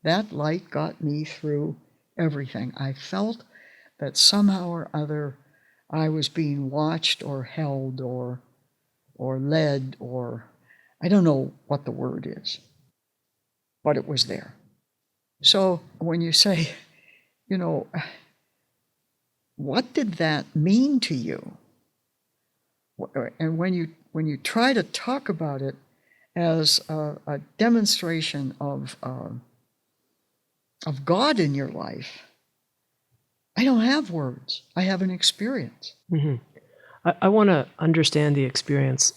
[SPEAKER 2] That light got me through everything. I felt that somehow or other I was being watched or held or led, or I don't know what the word is, but it was there. So when you say, what did that mean to you? And when you try to talk about it as a demonstration of God in your life, I don't have words. I have an experience.
[SPEAKER 1] Mm-hmm. I want to understand the experience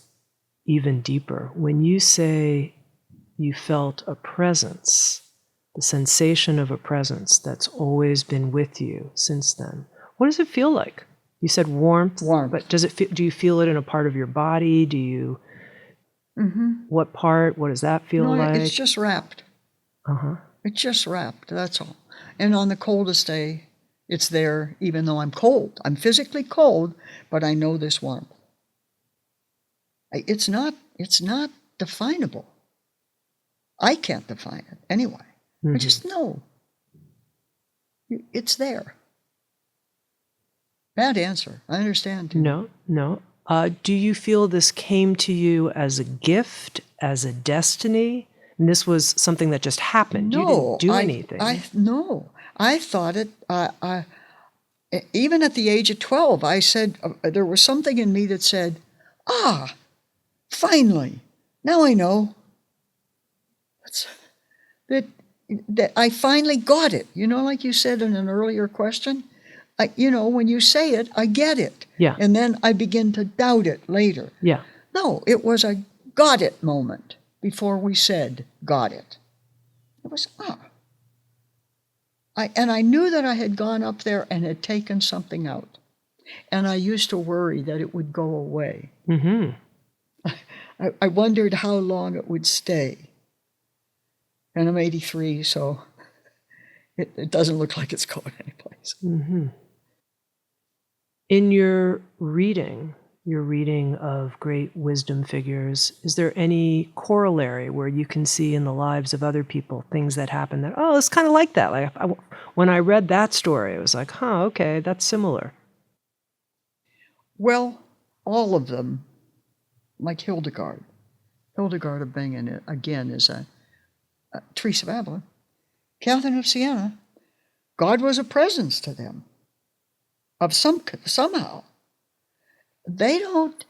[SPEAKER 1] even deeper. When you say you felt a presence, the sensation of a presence that's always been with you since then, what does it feel like? You said warmth, but do you feel it in a part of your body? Do you, what part? What does that feel like?
[SPEAKER 2] It's just wrapped. It's just wrapped, that's all. And on the coldest day, it's there even though I'm cold. I'm physically cold, but I know this warmth. It's not definable. I can't define it anyway. I just know it's there. Bad answer. I understand.
[SPEAKER 1] No. Do you feel this came to you as a gift, as a destiny? And this was something that just happened.
[SPEAKER 2] No,
[SPEAKER 1] you didn't do anything.
[SPEAKER 2] No. I thought it, even at the age of 12, I said, there was something in me that said, finally, now I know. That I finally got it. Like you said in an earlier question, when you say it, I get it.
[SPEAKER 1] Yeah.
[SPEAKER 2] And then I begin to doubt it later.
[SPEAKER 1] Yeah.
[SPEAKER 2] No, it was a got it moment before we said got it. It was, I knew that I had gone up there and had taken something out. And I used to worry that it would go away. I wondered how long it would stay. And I'm 83, so it doesn't look like it's going anyplace.
[SPEAKER 1] In your reading of great wisdom figures, is there any corollary where you can see in the lives of other people things that happen that, it's kind of like that? Like when I read that story, it was like, okay, that's similar.
[SPEAKER 2] Well, all of them, like Hildegard of Bingen, again, is a Teresa of Avila, Catherine of Siena. God was a presence to them of somehow. They don't.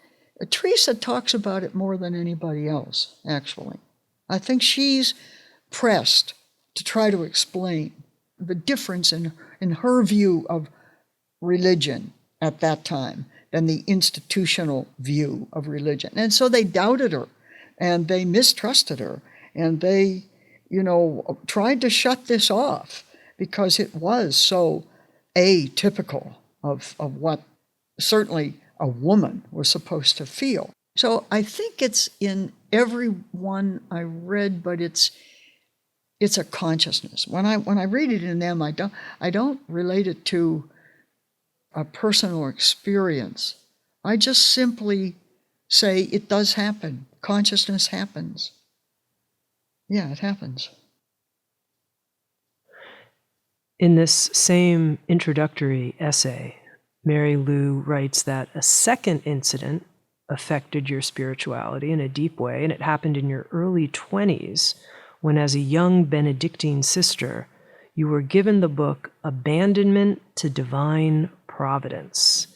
[SPEAKER 2] Teresa talks about it more than anybody else, actually. I think she's pressed to try to explain the difference in her view of religion at that time than the institutional view of religion. And so they doubted her, and they mistrusted her, and they, tried to shut this off because it was so atypical of what certainly a woman was supposed to feel. So I think it's in every one I read, but it's a consciousness. When I read it in them, I don't relate it to a personal experience. I just simply say it does happen. Consciousness happens. Yeah, it happens.
[SPEAKER 1] In this same introductory essay, Mary Lou writes that a second incident affected your spirituality in a deep way, and it happened in your early 20s when, as a young Benedictine sister, you were given the book Abandonment to Divine Providence,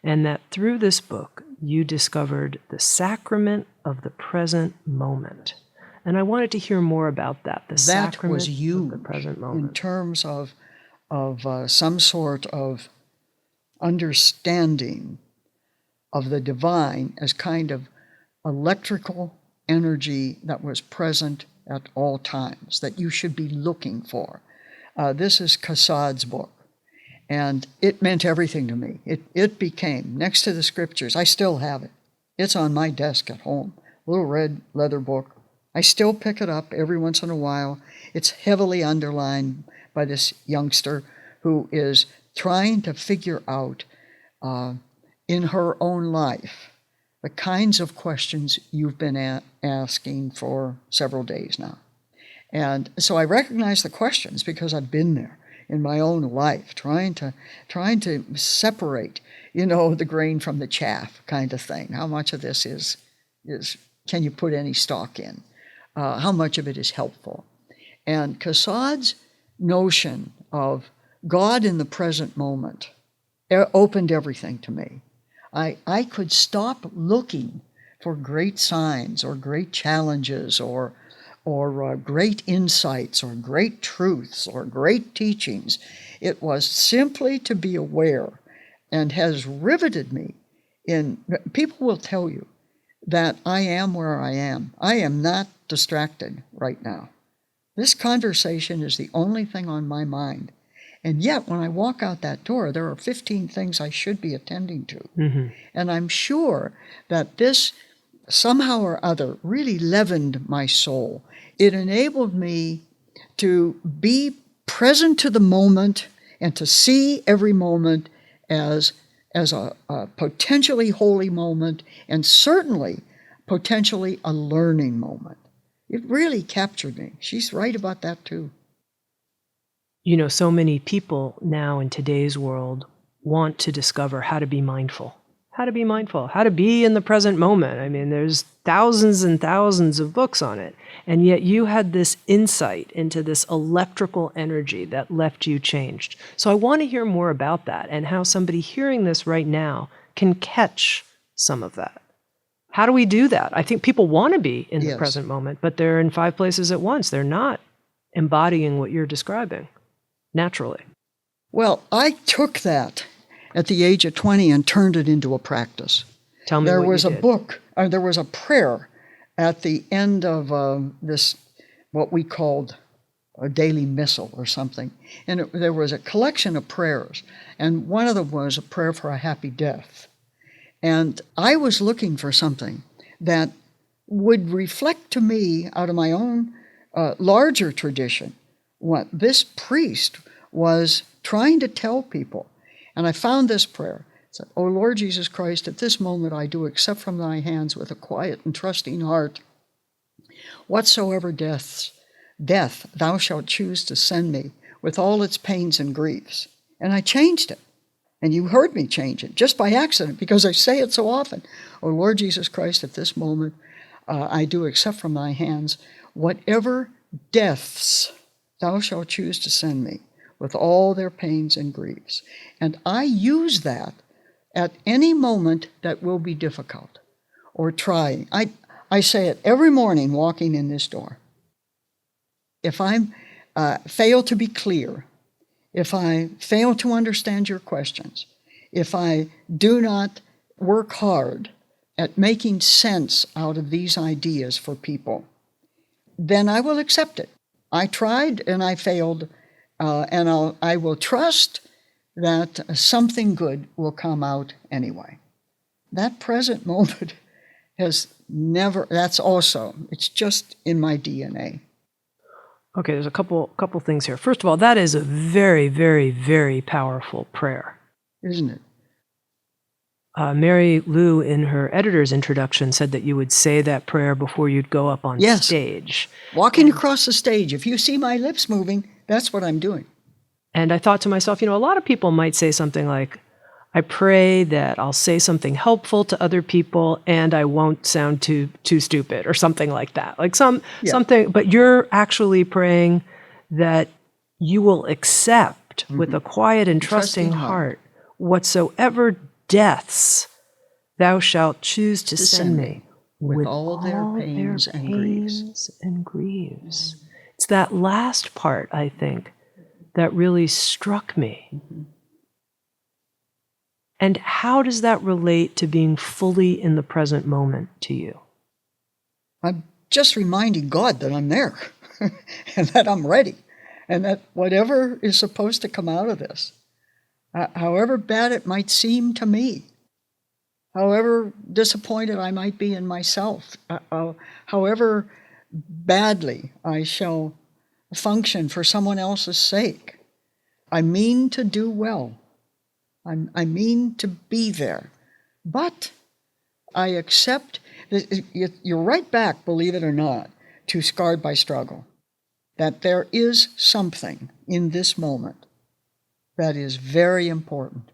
[SPEAKER 1] and that through this book you discovered the sacrament of the present moment. And I wanted to hear more about that, the sacrament
[SPEAKER 2] was huge
[SPEAKER 1] of the present moment.
[SPEAKER 2] In terms of some sort of understanding of the divine as kind of electrical energy that was present at all times, that you should be looking for. This is Cassade's book, and it meant everything to me. It became, next to the scriptures, I still have it. It's on my desk at home, little red leather book. I still pick it up every once in a while. It's heavily underlined by this youngster who is trying to figure out in her own life the kinds of questions you've been asking for several days now. And so I recognize the questions because I've been there in my own life, trying to separate, the grain from the chaff kind of thing. How much of this is can you put any stock in? How much of it is helpful? And Cassade's notion of God in the present moment opened everything to me. I could stop looking for great signs or great challenges or great insights or great truths or great teachings. It was simply to be aware, and has riveted me in. People will tell you that I am where I am. I am not distracted right now. This conversation is the only thing on my mind. And yet, when I walk out that door, there are 15 things I should be attending to.
[SPEAKER 1] Mm-hmm.
[SPEAKER 2] And I'm sure that this, somehow or other, really leavened my soul. It enabled me to be present to the moment and to see every moment as a potentially holy moment, and certainly potentially a learning moment. It really captured me. She's right about that too.
[SPEAKER 1] You know, so many people now in today's world want to discover how to be mindful. How to be mindful, how to be in the present moment. I mean, there's thousands and thousands of books on it. And yet you had this insight into this electrical energy that left you changed. So I want to hear more about that and how somebody hearing this right now can catch some of that. How do we do that? I think people want to be in the present moment, but they're in 5 places at once. They're not embodying what you're describing naturally.
[SPEAKER 2] Well, I took that at the age of 20 and turned it into a practice.
[SPEAKER 1] Tell me
[SPEAKER 2] there
[SPEAKER 1] what
[SPEAKER 2] was
[SPEAKER 1] you
[SPEAKER 2] a
[SPEAKER 1] did.
[SPEAKER 2] book, there was a prayer at the end of this, what we called a daily missal or something. And there was a collection of prayers. And one of them was a prayer for a happy death. And I was looking for something that would reflect to me out of my own larger tradition what this priest was trying to tell people. And I found this prayer. It said, "O Lord Jesus Christ, at this moment I do accept from thy hands with a quiet and trusting heart whatsoever death thou shalt choose to send me with all its pains and griefs." And I changed it. And you heard me change it just by accident because I say it so often. "O Lord Jesus Christ, at this moment I do accept from thy hands whatever deaths thou shalt choose to send me with all their pains and griefs." And I use that at any moment that will be difficult or trying. I say it every morning walking in this door. If I fail to be clear, if I fail to understand your questions, if I do not work hard at making sense out of these ideas for people, then I will accept it. I tried and I failed, and I will trust that something good will come out anyway. That present moment has never, that's also, it's just in my DNA.
[SPEAKER 1] Okay, there's a couple things here. First of all, that is a very, very, very powerful prayer.
[SPEAKER 2] Isn't it?
[SPEAKER 1] Mary Lou, in her editor's introduction, said that you would say that prayer before you'd go up on stage.
[SPEAKER 2] Walking across the stage, if you see my lips moving, that's what I'm doing.
[SPEAKER 1] And I thought to myself, a lot of people might say something like, I pray that I'll say something helpful to other people and I won't sound too stupid or something like that. Like something, but you're actually praying that you will accept with a quiet and trusting heart whatsoever deaths thou shalt choose to send me with all their pains and griefs. It's that last part, I think, that really struck me.
[SPEAKER 2] Mm-hmm.
[SPEAKER 1] And how does that relate to being fully in the present moment to you?
[SPEAKER 2] I'm just reminding God that I'm there and that I'm ready and that whatever is supposed to come out of this, however bad it might seem to me, however disappointed I might be in myself, however badly I shall function for someone else's sake, I mean to do well. I mean to be there, but I accept that you're right back, believe it or not, to Scarred by Struggle, that there is something in this moment that is very important,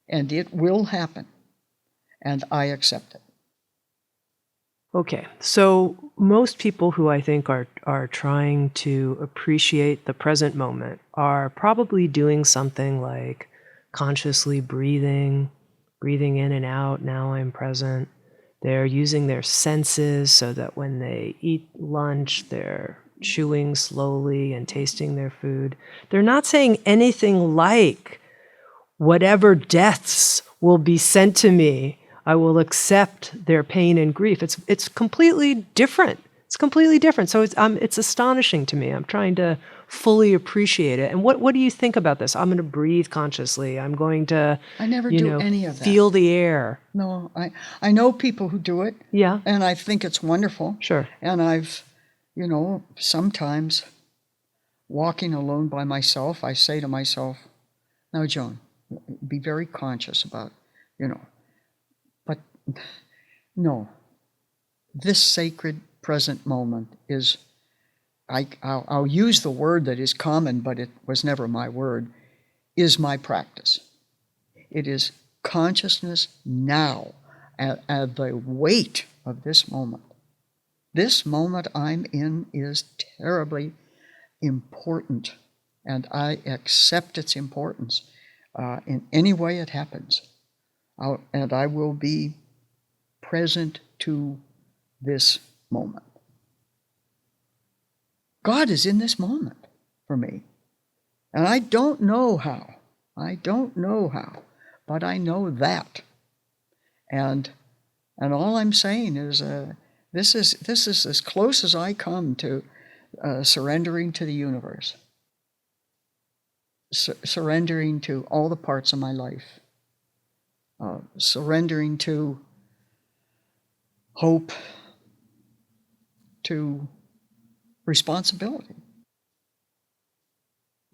[SPEAKER 2] and it will happen, and I accept it.
[SPEAKER 1] Okay, so most people who I think are trying to appreciate the present moment are probably doing something like consciously breathing in and out. Now I'm present. They're using their senses so that when they eat lunch, they're chewing slowly and tasting their food. They're not saying anything like, whatever deaths will be sent to me, I will accept their pain and grief. It's completely different. It's completely different. So it's astonishing to me. I'm trying to fully appreciate it. And what do you think about this? I'm going to breathe consciously. I'm going to,
[SPEAKER 2] I never do any of that.
[SPEAKER 1] Feel the air.
[SPEAKER 2] No, I know people who do it.
[SPEAKER 1] Yeah.
[SPEAKER 2] And I think it's wonderful.
[SPEAKER 1] Sure.
[SPEAKER 2] And I've, sometimes walking alone by myself, I say to myself, now, Joan, be very conscious about, but no, this sacred present moment is, I'll use the word that is common, but it was never my word, is my practice. It is consciousness now at the weight of this moment. This moment I'm in is terribly important, and I accept its importance in any way it happens. And I will be present to this moment. God is in this moment for me. And I don't know how. But I know that. And all I'm saying is this is as close as I come to surrendering to the universe. Surrendering to all the parts of my life. Surrendering to hope, to responsibility.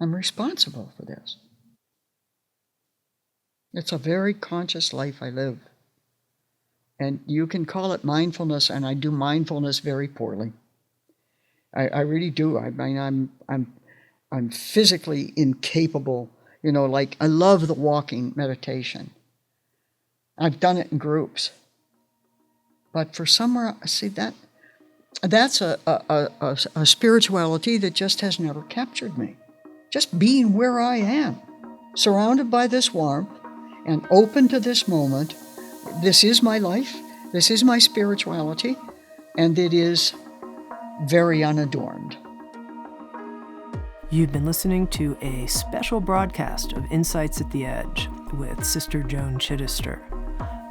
[SPEAKER 2] I'm responsible for this. It's a very conscious life I live. And you can call it mindfulness, and I do mindfulness very poorly. I really do. I mean, I'm physically incapable. Like I love the walking meditation. I've done it in groups. But for somewhere, see that's a spirituality that just has never captured me. Just being where I am, surrounded by this warmth and open to this moment. This is my life. This is my spirituality. And it is very unadorned.
[SPEAKER 1] You've been listening to a special broadcast of Insights at the Edge with Sister Joan Chittister.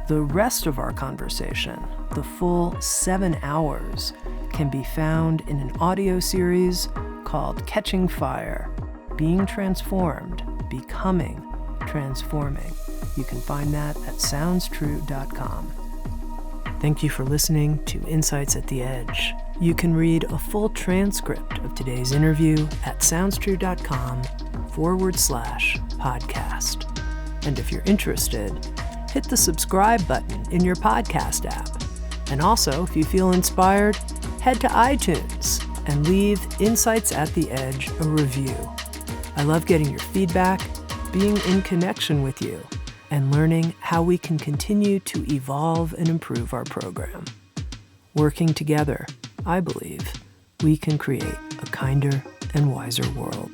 [SPEAKER 1] The rest of our conversation, the full 7 hours, can be found in an audio series called Catching Fire, Being Transformed, Becoming Transforming. You can find that at SoundsTrue.com. Thank you for listening to Insights at the Edge. You can read a full transcript of today's interview at SoundsTrue.com/podcast. And if you're interested, hit the subscribe button in your podcast app. And also, if you feel inspired, head to iTunes and leave Insights at the Edge a review. I love getting your feedback, being in connection with you, and learning how we can continue to evolve and improve our program. Working together, I believe, we can create a kinder and wiser world.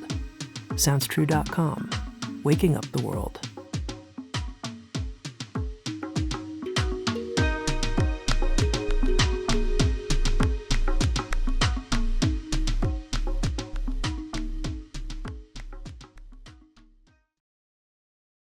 [SPEAKER 1] SoundsTrue.com, waking up the world.